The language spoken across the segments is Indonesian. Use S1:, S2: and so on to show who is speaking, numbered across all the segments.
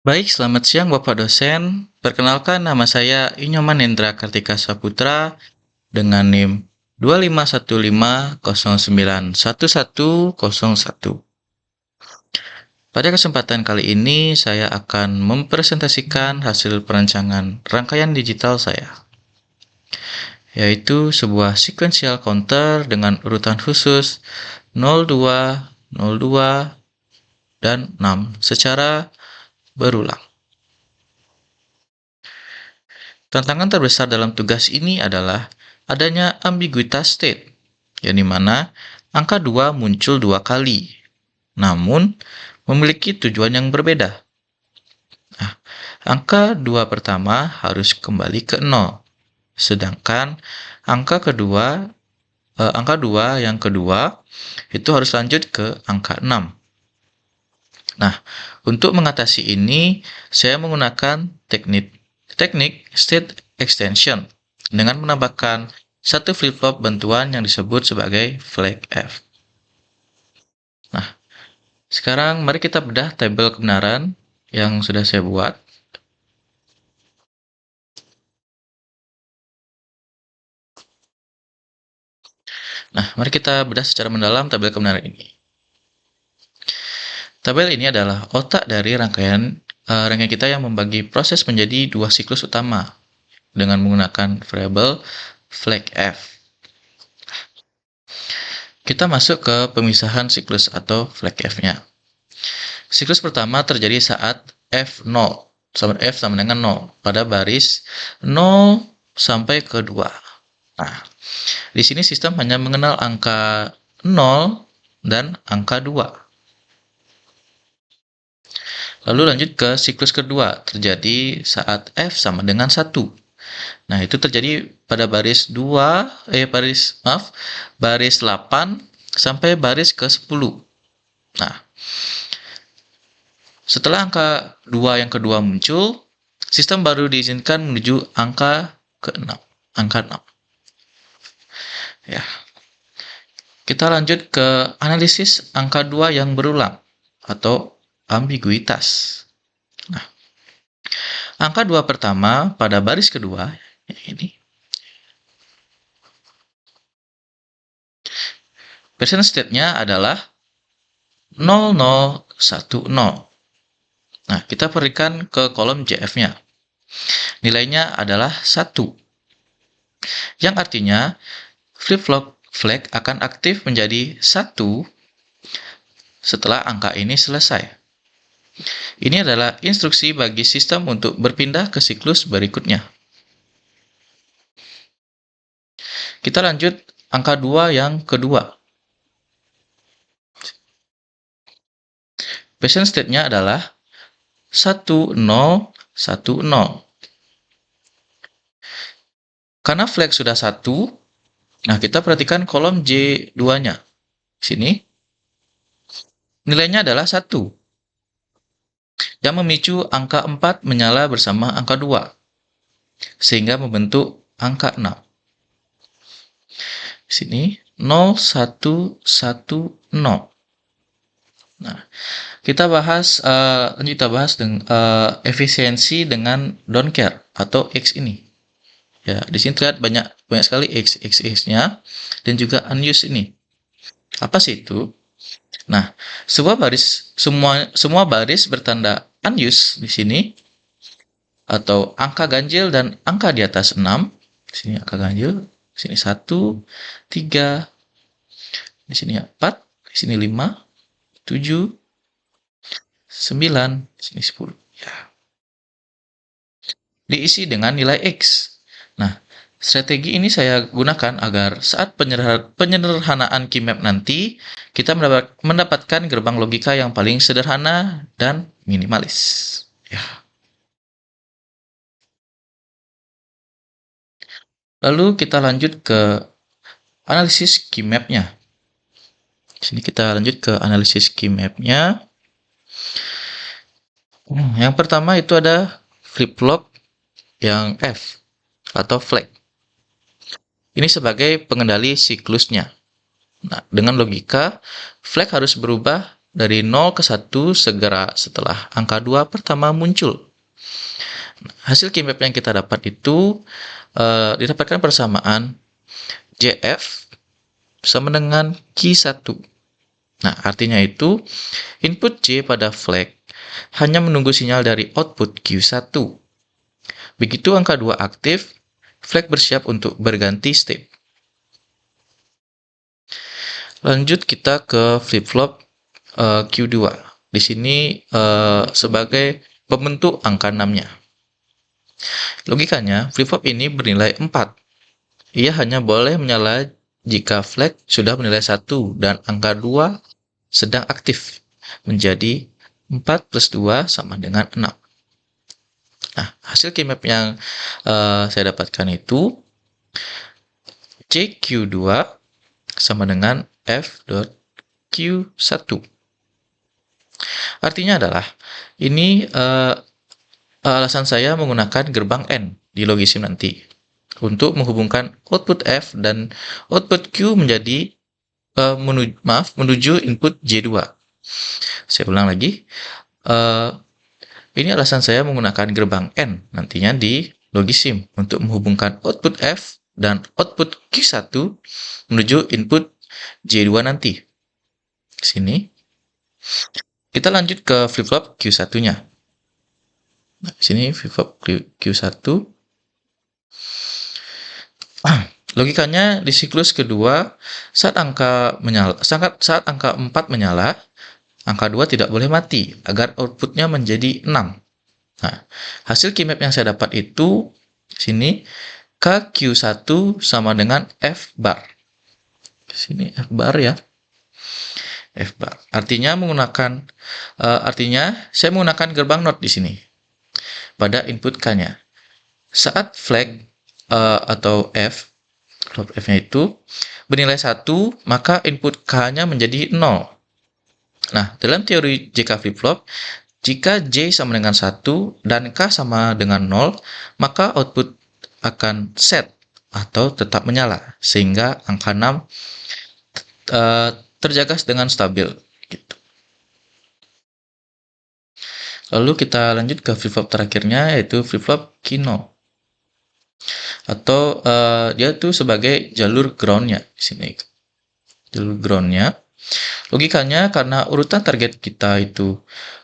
S1: Baik, selamat siang Bapak dosen. Perkenalkan nama saya Inyoman Hendra Kartika Saputra dengan NIM 2515091101. Pada kesempatan kali ini saya akan mempresentasikan hasil perancangan rangkaian digital saya, yaitu sebuah sequential counter dengan urutan khusus 02, 02, dan 6 secara berulang. Tantangan terbesar dalam tugas ini adalah adanya ambiguitas state, yang dimana angka 2 muncul 2 kali, namun memiliki tujuan yang berbeda. Nah, angka 2 pertama harus kembali ke 0, sedangkan angka 2 yang kedua itu harus lanjut ke angka 6. Nah, untuk mengatasi ini, saya menggunakan teknik state extension dengan menambahkan satu flip-flop bantuan yang disebut sebagai flag F. Nah, sekarang mari kita bedah tabel kebenaran yang sudah saya buat. Nah, mari kita bedah secara mendalam tabel kebenaran ini. Tabel ini adalah otak dari rangkaian kita yang membagi proses menjadi dua siklus utama dengan menggunakan variabel flag F. Kita masuk ke pemisahan siklus atau flag F-nya. Siklus pertama terjadi saat F0 sama dengan 0 pada baris 0 sampai ke 2. Nah, di sini sistem hanya mengenal angka 0 dan angka 2. Lalu lanjut ke siklus kedua, terjadi saat F sama dengan 1. Nah, itu terjadi pada baris 8 sampai baris ke-10. Nah, setelah angka 2 yang kedua muncul, sistem baru diizinkan menuju angka ke-6. Angka 6. Ya. Kita lanjut ke analisis angka 2 yang berulang atau ambiguitas. Nah, angka 2 pertama pada baris kedua, ini. Present state-nya adalah 0010. Nah, kita berikan ke kolom JF-nya. Nilainya adalah 1. Yang artinya, flip-flop flag akan aktif menjadi 1 setelah angka ini selesai. Ini adalah instruksi bagi sistem untuk berpindah ke siklus berikutnya. Kita lanjut angka 2 yang kedua. Present state-nya adalah 1010. Karena flag sudah 1, nah kita perhatikan kolom J2-nya. Sini, nilainya adalah 1. Yang memicu angka 4 menyala bersama angka 2, sehingga membentuk angka 6. Sini, 0110. Nah, kita bahas dengan efisiensi dengan don't care atau X ini. Ya, di sini terlihat banyak sekali X-nya dan juga unused ini. Apa sih itu? Nah, semua baris bertanda unused di sini atau angka ganjil dan angka di atas 6. Di sini angka ganjil, di sini 1, 3, di sini 4, di sini 5, 7, 9, di sini 10. Ya. Diisi dengan nilai X. Nah, strategi ini saya gunakan agar saat penyederhanaan keymap nanti, kita mendapatkan gerbang logika yang paling sederhana dan minimalis. Ya. Lalu kita lanjut ke analisis keymap-nya. Sini kita lanjut ke analisis keymap-nya. Yang pertama itu ada flip-flop yang F atau flag. Ini sebagai pengendali siklusnya. Nah, dengan logika, flag harus berubah dari 0 ke 1 segera setelah angka 2 pertama muncul. Hasil key map yang kita dapat itu didapatkan persamaan JF sama dengan Q1. Nah, artinya itu input J pada flag hanya menunggu sinyal dari output Q1. Begitu angka 2 aktif, flag bersiap untuk berganti state. Lanjut kita ke flip-flop Q2. Di sini sebagai pembentuk angka 6-nya. Logikanya, flip-flop ini bernilai 4. Ia hanya boleh menyala jika flag sudah bernilai 1 dan angka 2 sedang aktif, menjadi 4 plus 2 sama dengan 6. Nah, hasil key map yang saya dapatkan itu JQ2 sama dengan F.Q1. Artinya adalah, ini alasan saya menggunakan gerbang N di logisim nanti untuk menghubungkan output F dan output Q menjadi menuju input J2. Saya ulang lagi. Ini alasan saya menggunakan gerbang N nantinya di logisim untuk menghubungkan output F dan output Q1 menuju input J2 nanti. Sini. Kita lanjut ke flip-flop Q1-nya. Nah, sini flip-flop Q1. Logikanya di siklus kedua, saat angka 4 menyala, angka 2 tidak boleh mati agar outputnya menjadi 6. Nah, hasil key map yang saya dapat itu sini KQ1 sama dengan F bar. Sini F bar ya. F bar. Artinya saya menggunakan gerbang NOT di sini pada input K-nya. Saat flag atau F-nya itu bernilai 1, maka input K-nya menjadi 0. Nah, dalam teori JK flip-flop, jika J sama dengan 1 dan K sama dengan 0, maka output akan set atau tetap menyala, sehingga angka 6 terjaga dengan stabil. Gitu. Lalu kita lanjut ke flip-flop terakhirnya, yaitu flip-flop Q0. Atau dia tuh sebagai jalur ground-nya di sini. Jalur ground-nya. Logikanya karena urutan target kita itu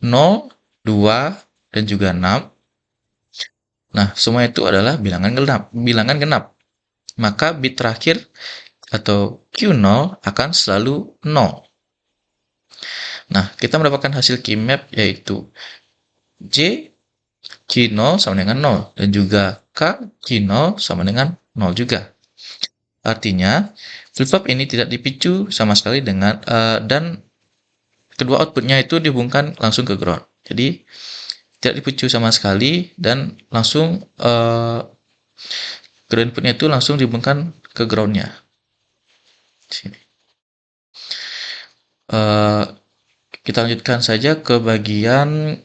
S1: 0, 2, dan juga 6. Nah, semua itu adalah bilangan genap. Maka bit terakhir atau Q0 akan selalu 0. Nah, kita mendapatkan hasil key map yaitu J Q0 sama dengan 0 dan juga K Q0 sama dengan 0 juga. Artinya, flip-flop ini tidak dipicu sama sekali dengan dan kedua outputnya itu dihubungkan langsung ke ground. Jadi, tidak dipicu sama sekali dan langsung ground inputnya itu langsung dihubungkan ke ground-nya. Sini. Kita lanjutkan saja ke bagian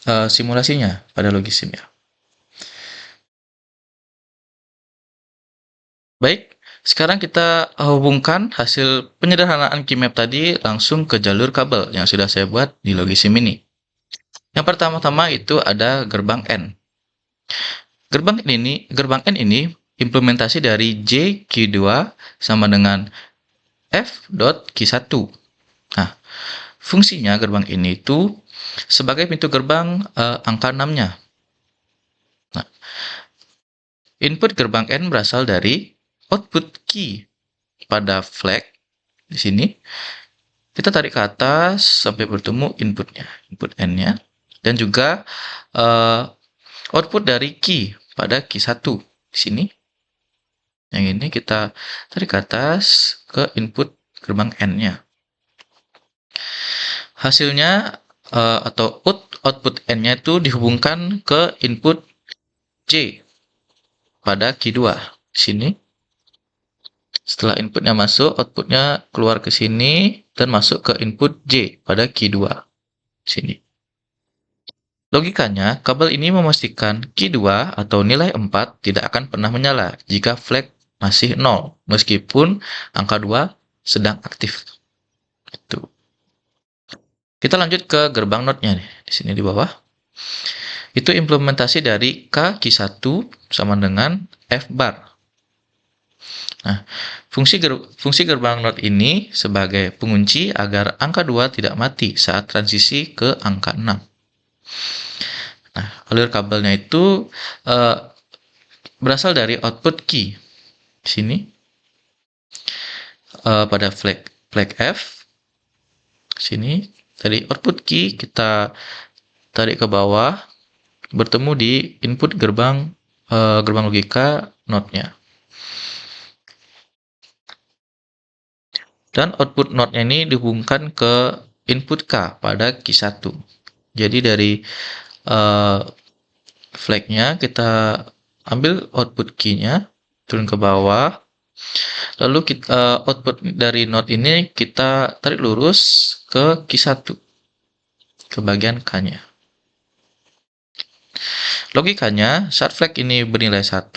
S1: simulasinya pada logisim ya. Baik, sekarang kita hubungkan hasil penyederhanaan key map tadi langsung ke jalur kabel yang sudah saya buat di logisim ini. Yang pertama-tama itu ada gerbang N. Gerbang N ini implementasi dari JQ2 sama dengan F.Q1. Nah, fungsinya gerbang ini itu sebagai pintu gerbang angka 6-nya. Nah, input gerbang N berasal dari output key pada flag di sini. Kita tarik ke atas sampai bertemu inputnya, input N-nya, dan juga output dari key pada Q1 di sini. Yang ini kita tarik ke atas ke input gerbang N-nya. Hasilnya atau output N-nya itu dihubungkan ke input J pada Q2 di sini. Setelah inputnya masuk, outputnya keluar ke sini dan masuk ke input J pada Q2 di sini. Logikanya, kabel ini memastikan Q2 atau nilai 4 tidak akan pernah menyala jika flag masih 0, meskipun angka 2 sedang aktif. Itu. Kita lanjut ke gerbang node-nya nih, di sini di bawah. Itu implementasi dari K-1 sama dengan F bar. Nah, fungsi gerbang node ini sebagai pengunci agar angka 2 tidak mati saat transisi ke angka 6. Nah, alur kabelnya itu berasal dari output key. Di sini pada flag F. Sini dari output key kita tarik ke bawah, bertemu di input gerbang logika node-nya. Dan output node-nya ini dihubungkan ke input K pada Q1. Jadi dari flag-nya kita ambil output key-nya, turun ke bawah, lalu output dari node ini kita tarik lurus ke Q1, ke bagian K-nya. Logikanya, saat flag ini bernilai 1,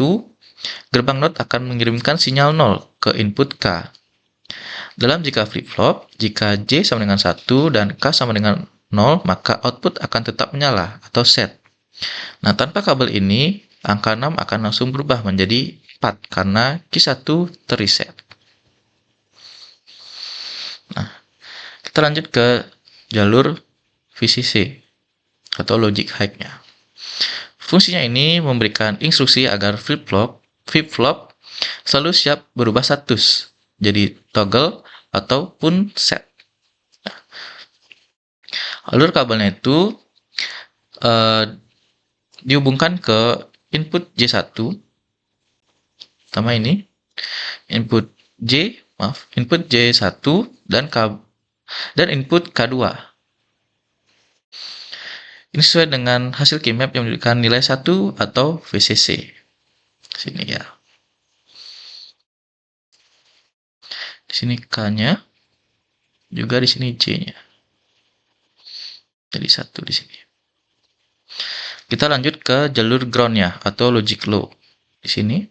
S1: gerbang node akan mengirimkan sinyal 0 ke input K. Dalam jika flip-flop, jika J sama dengan 1 dan K sama dengan 0, maka output akan tetap menyala atau set. Nah, tanpa kabel ini, angka 6 akan langsung berubah menjadi 4 karena Q1 terreset. Nah, kita lanjut ke jalur VCC atau logic high-nya. Fungsinya ini memberikan instruksi agar flip-flop selalu siap berubah status, jadi toggle ataupun set. Alur kabelnya itu dihubungkan ke input J1, pertama ini, input J1 dan input K2. Ini sesuai dengan hasil keymap yang menunjukkan nilai 1 atau VCC. Sini ya. Di sini K-nya, juga di sini J-nya. Jadi 1 di sini. Kita lanjut ke jalur ground-nya atau logic low. Di sini.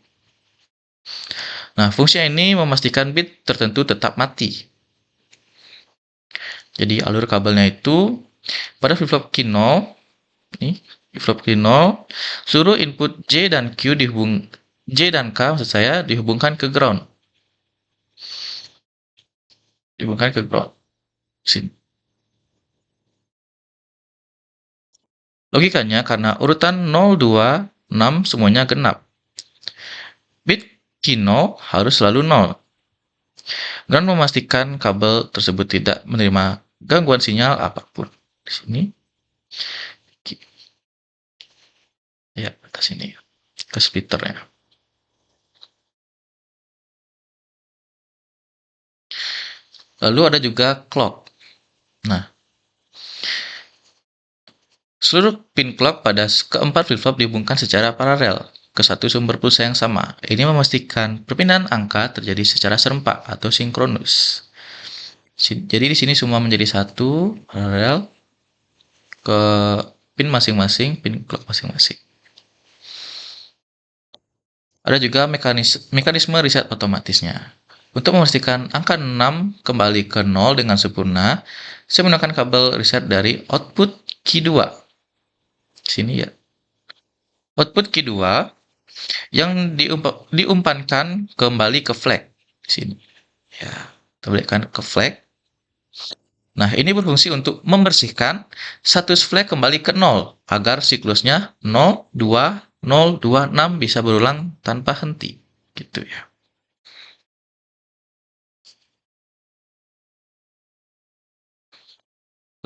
S1: Nah, fungsi ini memastikan bit tertentu tetap mati. Jadi alur kabelnya itu pada flip-flop Q0, nih, flip-flop Q0, seluruh input J dan K maksud saya dihubungkan ke ground. Dihubungkan ke ground. Sini. Logikanya karena urutan 0, 2, 6 semuanya genap. Bit Q0 harus selalu 0. Ground memastikan kabel tersebut tidak menerima gangguan sinyal apapun. Di sini. Ya, atas sini. Ke splitternya. Lalu ada juga clock. Nah, seluruh pin clock pada keempat flip-flop dihubungkan secara paralel ke satu sumber pulsa yang sama. Ini memastikan perpindahan angka terjadi secara serempak atau sinkronus. Jadi di sini semua menjadi satu paralel ke pin masing-masing, pin clock masing-masing. Ada juga mekanisme reset otomatisnya. Untuk memastikan angka 6 kembali ke 0 dengan sempurna, saya menggunakan kabel reset dari output Q2. Sini ya. Output Q2 yang diumpankan kembali ke flag. Sini. Ya, kita balikkan ke flag. Nah, ini berfungsi untuk membersihkan status flag kembali ke 0 agar siklusnya 0, 2, 0, 2, 6 bisa berulang tanpa henti. Gitu ya.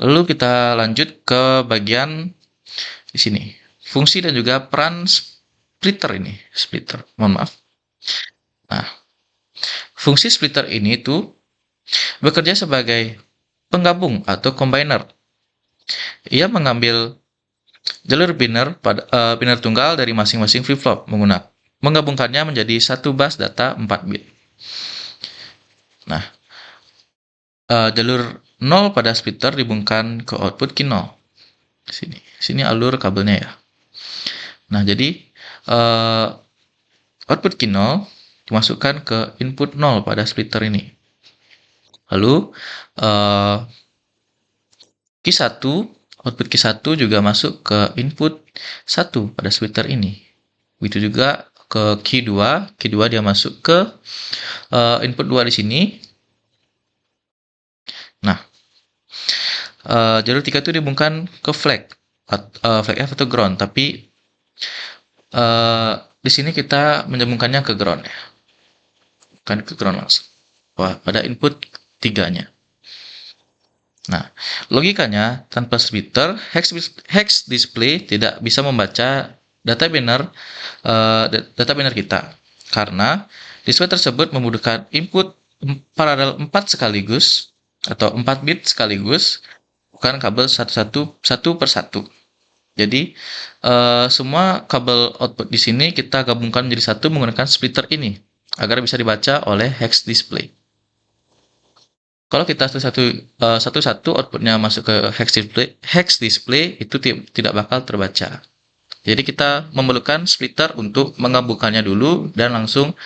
S1: Lalu kita lanjut ke bagian di sini. Fungsi dan juga peran splitter ini. Mohon maaf. Nah, fungsi splitter ini tuh bekerja sebagai penggabung atau combiner. Ia mengambil jalur binär tunggal dari masing-masing flip-flop menggabungkannya menjadi satu bus data 4 bit. Nah, jalur 0 pada splitter dihubungkan ke output Q0. Sini alur kabelnya ya. Nah, jadi output Q0 dimasukkan ke input 0 pada splitter ini. Lalu Q1, output Q1 juga masuk ke input 1 pada splitter ini. Begitu juga ke Q2, Q2 dia masuk ke input 2 di sini. Nah, jalur 3 itu dihubungkan ke flag, flag F atau ground, tapi di sini kita menyambungkannya ke ground ya, bukan ke ground langsung. Wah, pada input 3-nya. Nah, logikanya tanpa splitter, hex display tidak bisa membaca data biner kita karena display tersebut membutuhkan input paralel 4 sekaligus atau 4 bit sekaligus, bukan kabel satu per satu. Jadi semua kabel output di sini kita gabungkan menjadi satu menggunakan splitter ini agar bisa dibaca oleh hex display. Kalau kita satu-satu outputnya masuk ke hex display itu tidak bakal terbaca. Jadi kita memerlukan splitter untuk menggabungkannya dulu dan langsung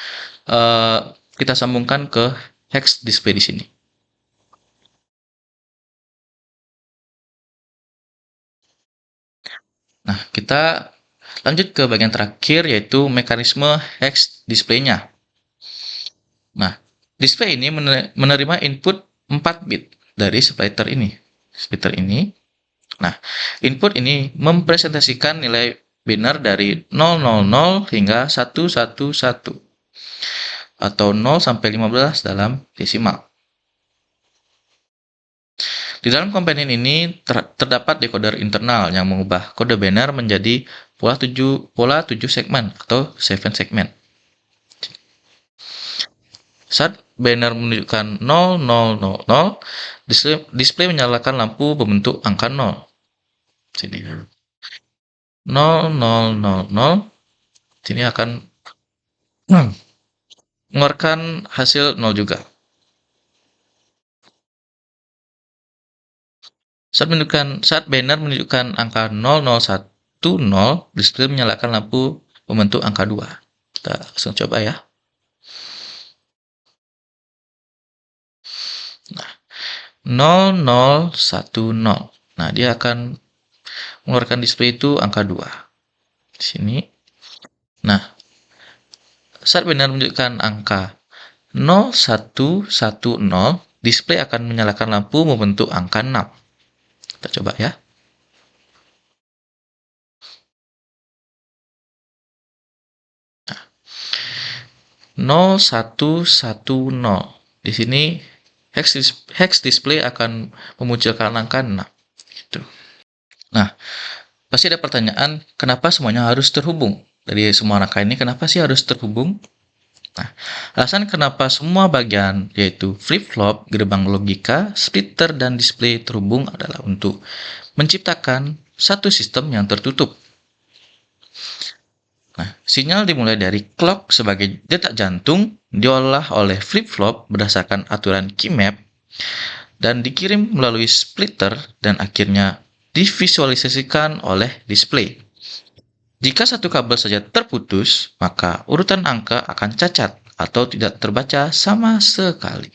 S1: kita sambungkan ke hex display di sini. Nah, kita lanjut ke bagian terakhir yaitu mekanisme hex display-nya. Nah, display ini menerima input 4 bit dari splitter ini. Nah, input ini mempresentasikan nilai biner dari 000 hingga 111 atau 0 sampai 15 dalam desimal. Di dalam komponen ini terdapat decoder internal yang mengubah kode biner menjadi pola 7 segmen atau 7 segmen. Saat banner menunjukkan 0000, display menyalakan lampu berbentuk angka 0. Sini. 0000, sini akan mengeluarkan hasil 0 juga. Saat banner menunjukkan angka 0010, display menyalakan lampu membentuk angka 2. Kita langsung coba ya. Nah, 0010. Nah, dia akan mengeluarkan display itu angka 2. Di sini. Nah, saat banner menunjukkan angka 0110, display akan menyalakan lampu membentuk angka 6. Kita coba ya. Nah, 0110. Di sini hex display akan memunculkan angka 6. Gitu. Nah, pasti ada pertanyaan, kenapa semuanya harus terhubung? Dari semua rangka ini, kenapa sih harus terhubung? Nah, alasan kenapa semua bagian, yaitu flip-flop, gerbang logika, splitter, dan display terhubung adalah untuk menciptakan satu sistem yang tertutup. Nah, sinyal dimulai dari clock sebagai detak jantung, diolah oleh flip-flop berdasarkan aturan key map, dan dikirim melalui splitter dan akhirnya divisualisasikan oleh display. Jika satu kabel saja terputus, maka urutan angka akan cacat atau tidak terbaca sama sekali.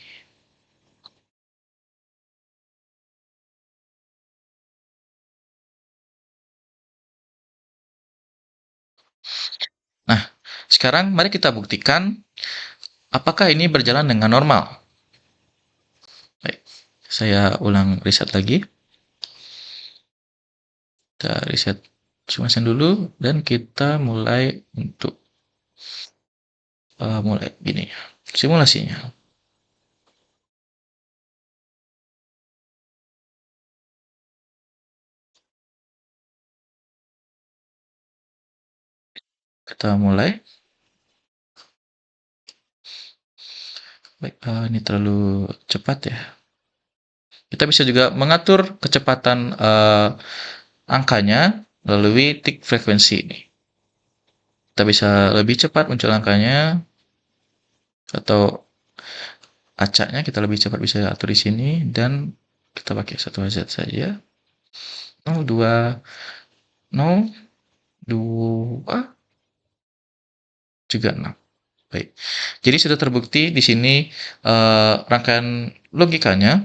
S1: Nah, sekarang mari kita buktikan apakah ini berjalan dengan normal. Baik, saya ulang reset lagi. Kita reset simulasi dulu dan kita mulai untuk mulai gini simulasinya. Kita mulai. Baik, ini terlalu cepat ya. Kita bisa juga mengatur kecepatan angkanya melalui tick frekuensi ini. Kita bisa lebih cepat muncul angkanya atau acaknya kita lebih cepat bisa atur di sini dan kita pakai 1Hz saja. 0, 2, 0, 2, juga 6. Baik. Jadi sudah terbukti di sini rangkaian logikanya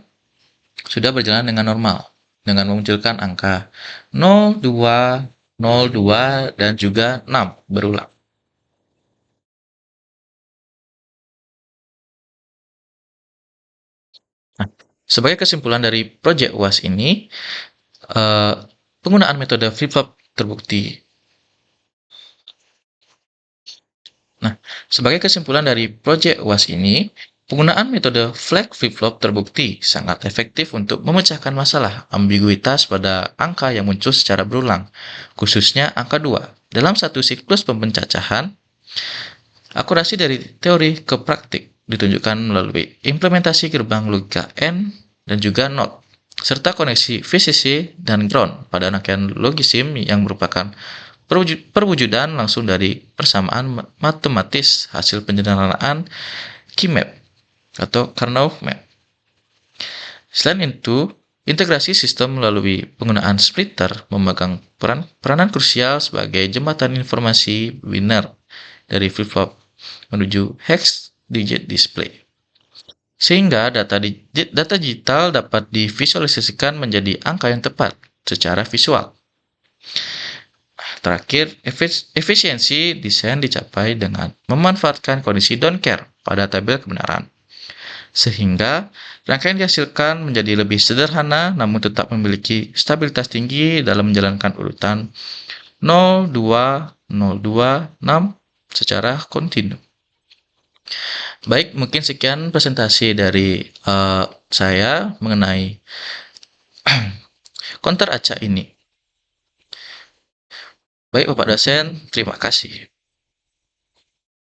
S1: sudah berjalan dengan normal. dengan memunculkan angka 0, 2, 0, 2, dan juga 6 berulang. Nah, sebagai kesimpulan dari proyek UAS ini, eh, penggunaan metode flip-flop terbukti. Nah, sebagai kesimpulan dari proyek UAS ini, penggunaan metode flag flip-flop terbukti sangat efektif untuk memecahkan masalah ambiguitas pada angka yang muncul secara berulang, khususnya angka 2. Dalam satu siklus pempencacahan, akurasi dari teori ke praktik ditunjukkan melalui implementasi gerbang logika AND dan juga NOT, serta koneksi VCC dan ground pada rangkaian logisim yang merupakan perwujudan langsung dari persamaan matematis hasil penyederhanaan Key-map atau Karnaugh map. Selain itu, integrasi sistem melalui penggunaan splitter memegang peranan krusial sebagai jembatan informasi biner dari flip-flop menuju hex digit display. Sehingga data digital dapat divisualisasikan menjadi angka yang tepat secara visual. Terakhir, efisiensi desain dicapai dengan memanfaatkan kondisi don't care pada tabel kebenaran. Sehingga rangkaian dihasilkan menjadi lebih sederhana namun tetap memiliki stabilitas tinggi dalam menjalankan urutan 0, 2, 0, 2, 6 secara kontinu. Baik, mungkin sekian presentasi dari saya mengenai counter acak ini. Baik, Bapak dosen, terima kasih.